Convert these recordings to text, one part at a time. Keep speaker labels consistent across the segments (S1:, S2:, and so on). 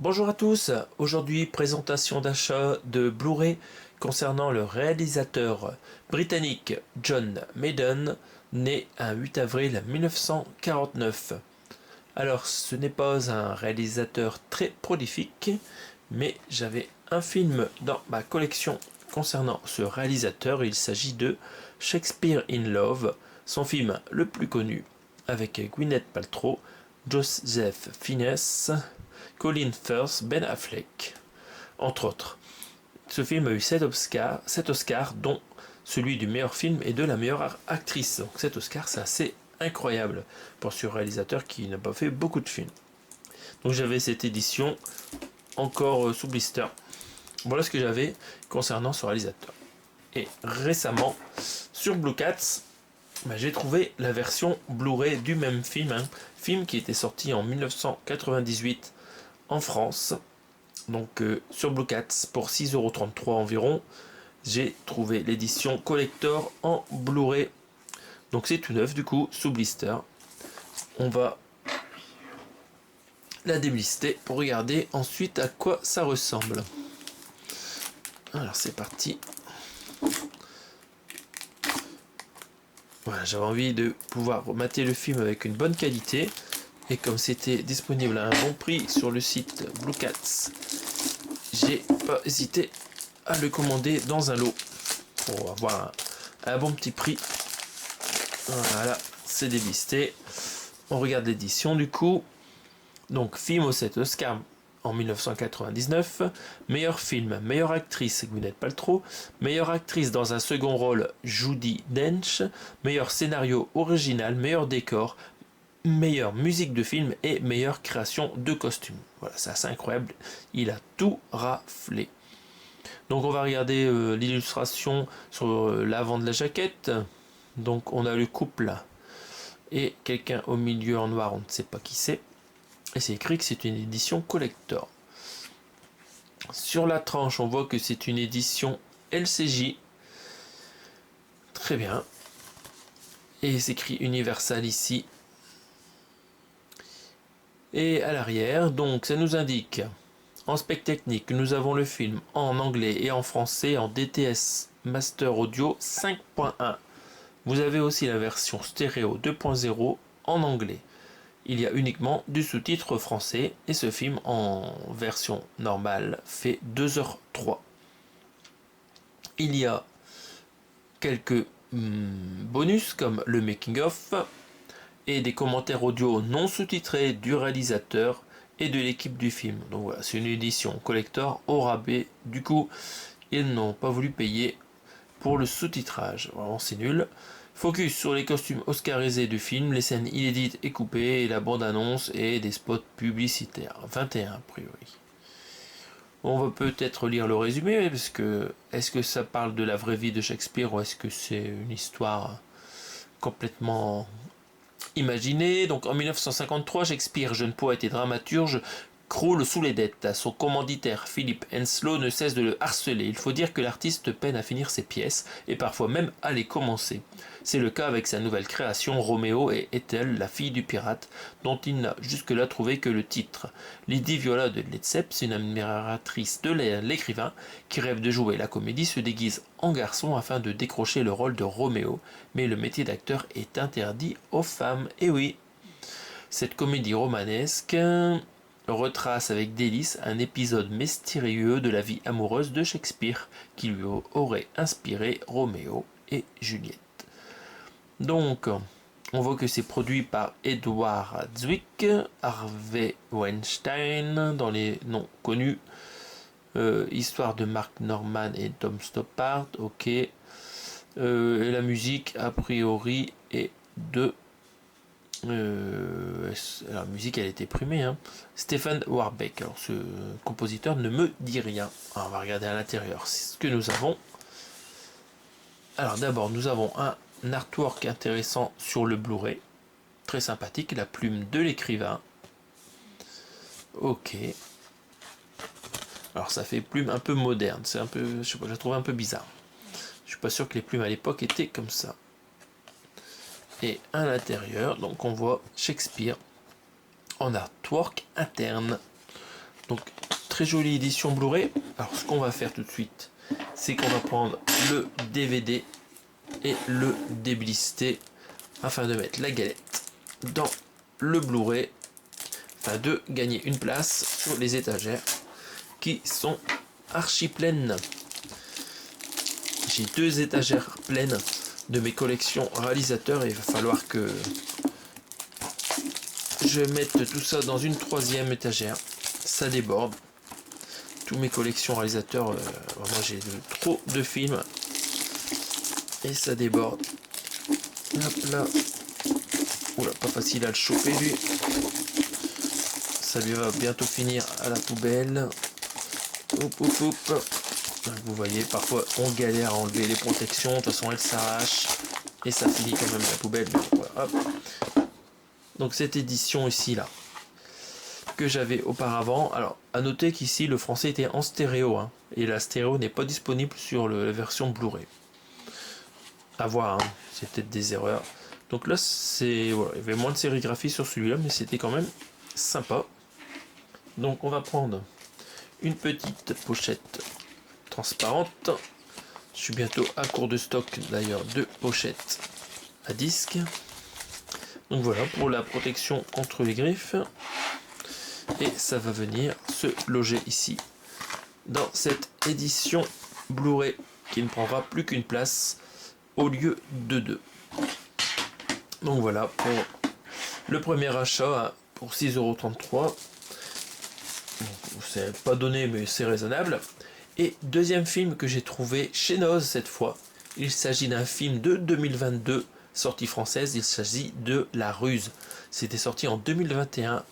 S1: Bonjour à tous, aujourd'hui présentation d'achat de Blu-ray concernant le réalisateur britannique John Maiden, né un 8 avril 1949. Alors ce n'est pas un réalisateur très prolifique, mais j'avais un film dans ma collection concernant ce réalisateur. Il s'agit de Shakespeare in Love, son film le plus connu, avec Gwyneth Paltrow, Joseph Fiennes, Colin Firth, Ben Affleck, entre autres. Ce film a eu 7 Oscars, dont celui du meilleur film et de la meilleure actrice. Donc 7 Oscars, c'est assez incroyable pour ce réalisateur qui n'a pas fait beaucoup de films. Donc j'avais cette édition encore sous blister. Voilà ce que j'avais concernant ce réalisateur. Et récemment, sur Blue Cats, j'ai trouvé la version Blu-ray du même film, film qui était sorti en 1998 en France. Donc sur Blue Cats pour 6,33€ environ, j'ai trouvé l'édition collector en Blu-ray. Donc c'est tout neuf du coup, sous blister. On va la déblister pour regarder ensuite à quoi ça ressemble. Alors c'est parti. Voilà, j'avais envie de pouvoir mater le film avec une bonne qualité. Et comme c'était disponible à un bon prix sur le site Blue Cats, j'ai pas hésité à le commander dans un lot pour avoir un bon petit prix. Voilà, c'est déblisté. On regarde l'édition du coup. Donc film aux 7 Oscars en 1999, meilleur film, meilleure actrice Gwyneth Paltrow, meilleure actrice dans un second rôle Judi Dench, meilleur scénario original, meilleur décor, meilleure musique de film et meilleure création de costumes. Voilà, c'est assez incroyable, il a tout raflé. Donc on va regarder l'illustration sur l'avant de la jaquette. Donc on a le couple et quelqu'un au milieu en noir, on ne sait pas qui c'est. Et c'est écrit que c'est une édition collector. Sur la tranche, on voit que c'est une édition LCJ. Très bien. Et c'est écrit Universal ici. Et à l'arrière, donc ça nous indique en spec technique que nous avons le film en anglais et en français en DTS Master Audio 5.1. Vous avez aussi la version stéréo 2.0 en anglais. Il y a uniquement du sous-titre français et ce film en version normale fait 2h03. Il y a quelques bonus comme le making of et des commentaires audio non sous-titrés du réalisateur et de l'équipe du film. Donc voilà, c'est une édition collector au rabais. Du coup, ils n'ont pas voulu payer pour le sous-titrage. Vraiment, c'est nul. Focus sur les costumes oscarisés du film, les scènes inédites et coupées, et la bande-annonce et des spots publicitaires. 21 a priori. On va peut-être lire le résumé, parce que est-ce que ça parle de la vraie vie de Shakespeare ou est-ce que c'est une histoire complètement imaginée? Donc en 1953, Shakespeare, jeune poète et dramaturge, croule sous les dettes. Son commanditaire Philip Henslow ne cesse de le harceler. Il faut dire que l'artiste peine à finir ses pièces et parfois même à les commencer. C'est le cas avec sa nouvelle création Roméo et Ethel, la fille du pirate, dont il n'a jusque-là trouvé que le titre. Lady Viola de Lesseps, une admiratrice de l'écrivain qui rêve de jouer la comédie, se déguise en garçon afin de décrocher le rôle de Roméo, mais le métier d'acteur est interdit aux femmes. Et oui, cette comédie romanesque retrace avec délice un épisode mystérieux de la vie amoureuse de Shakespeare qui lui aurait inspiré Roméo et Juliette. Donc, on voit que c'est produit par Edward Zwick, Harvey Weinstein, dans les noms connus. Histoire de Mark Norman et Tom Stoppard, ok. Et la musique, a priori, est de... la musique, elle a été primée. Stephen Warbeck. Alors, ce compositeur ne me dit rien. Alors, on va regarder à l'intérieur ce que nous avons. Alors, d'abord, nous avons un artwork intéressant sur le Blu-ray. Très sympathique. La plume de l'écrivain. Ok. Alors, ça fait plume un peu moderne. C'est un peu, je sais pas, je la trouve un peu bizarre. Je suis pas sûr que les plumes à l'époque étaient comme ça. Et à l'intérieur, donc on voit Shakespeare en artwork interne. Donc très jolie édition Blu-ray. Alors ce qu'on va faire tout de suite, c'est qu'on va prendre le DVD et le déblister afin de mettre la galette dans le Blu-ray, afin de gagner une place sur les étagères qui sont archi pleines. J'ai 2 étagères pleines de mes collections réalisateurs et il va falloir que je mette tout ça dans une 3e étagère. Ça déborde. Tous mes collections réalisateurs, vraiment j'ai trop de films et ça déborde. Hop là. Oula, pas facile à le choper lui. Ça lui va bientôt finir à la poubelle. Hop, hop, hop. Vous voyez, parfois on galère à enlever les protections, de toute façon elles s'arrachent et ça finit quand même à la poubelle. Voilà, hop. Donc cette édition ici là que j'avais auparavant, alors à noter qu'ici le français était en stéréo, hein, et la stéréo n'est pas disponible sur la version Blu-ray. À voir, hein, c'est peut-être des erreurs. Donc là c'est voilà, il y avait moins de sérigraphie sur celui-là, mais c'était quand même sympa. Donc on va prendre une petite pochette transparente. Je suis bientôt à court de stock d'ailleurs de pochettes à disque. Donc voilà pour la protection contre les griffes. Et ça va venir se loger ici dans cette édition Blu-ray qui ne prendra plus qu'une place au lieu de 2. Donc voilà pour le premier achat pour 6,33 €. C'est pas donné mais c'est raisonnable. Et deuxième film que j'ai trouvé chez Noz cette fois. Il s'agit d'un film de 2022, sortie française. Il s'agit de La Ruse. C'était sorti en 2021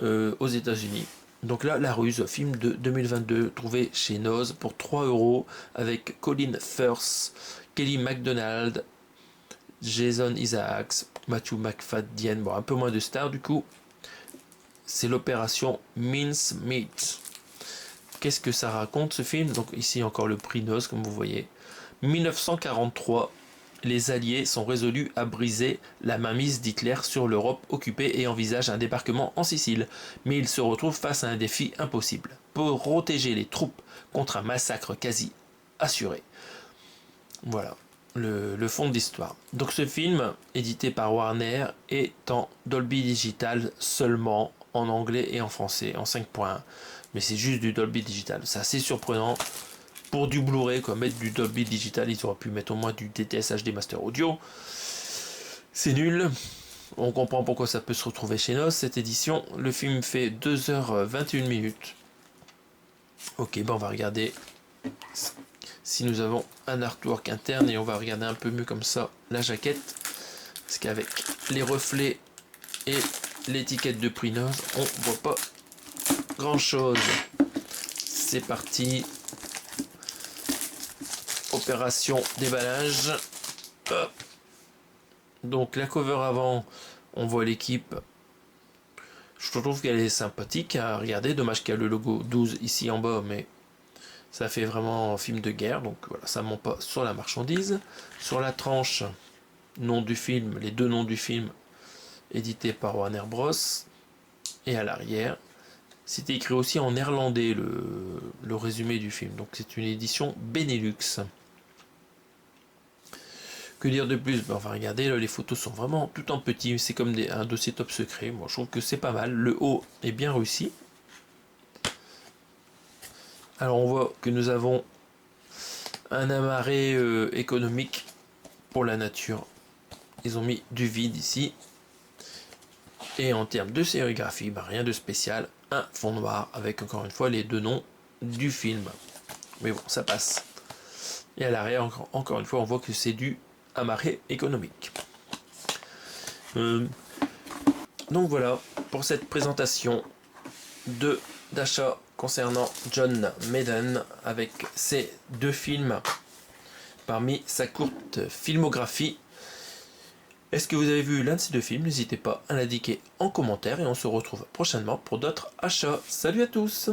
S1: aux États-Unis. Donc là, La Ruse, film de 2022, trouvé chez Noz pour 3 € avec Colin Firth, Kelly MacDonald, Jason Isaacs, Matthew McFadden. Bon, un peu moins de stars du coup. C'est l'opération Mince Meat. Qu'est-ce que ça raconte ce film? Donc ici encore le prix Noz comme vous voyez. 1943, les Alliés sont résolus à briser la mainmise d'Hitler sur l'Europe occupée et envisagent un débarquement en Sicile. Mais ils se retrouvent face à un défi impossible. Pour protéger les troupes contre un massacre quasi assuré. Voilà le fond de l'histoire. Donc ce film, édité par Warner, est en Dolby Digital seulement, en anglais et en français, en 5.1. Mais c'est juste du Dolby Digital. C'est assez surprenant pour du Blu-ray, quoi. Mettre du Dolby Digital, ils auraient pu mettre au moins du DTS HD Master Audio. C'est nul. On comprend pourquoi ça peut se retrouver chez Noz, cette édition. Le film fait 2h21 minutes. Ok, on va regarder si nous avons un artwork interne et on va regarder un peu mieux comme ça la jaquette. Parce qu'avec les reflets et l'étiquette de prix Noz, on voit pas grand chose. C'est parti. Opération déballage. Hop. Donc la cover avant, on voit l'équipe. Je trouve qu'elle est sympathique à regarder. Dommage qu'il y a le logo 12 ici en bas, mais ça fait vraiment film de guerre. Donc voilà, ça ne monte pas sur la marchandise. Sur la tranche, nom du film, les 2 noms du film, édité par Warner Bros. Et à l'arrière, c'était écrit aussi en néerlandais le résumé du film. Donc c'est une édition Benelux. Que dire de plus? On va regarder, là, les photos sont vraiment tout en petit. C'est comme un dossier top secret. Moi, je trouve que c'est pas mal. Le haut est bien réussi. Alors on voit que nous avons un amarré économique pour la nature. Ils ont mis du vide ici. Et en termes de sérigraphie, rien de spécial. Un fond noir avec encore une fois les 2 noms du film. Mais bon, ça passe. Et à l'arrière, encore une fois, on voit que c'est du amarré économique. Donc voilà pour cette présentation d'achat concernant John Madden avec ces 2 films parmi sa courte filmographie. Est-ce que vous avez vu l'un de ces 2 films? N'hésitez pas à l'indiquer en commentaire et on se retrouve prochainement pour d'autres achats. Salut à tous!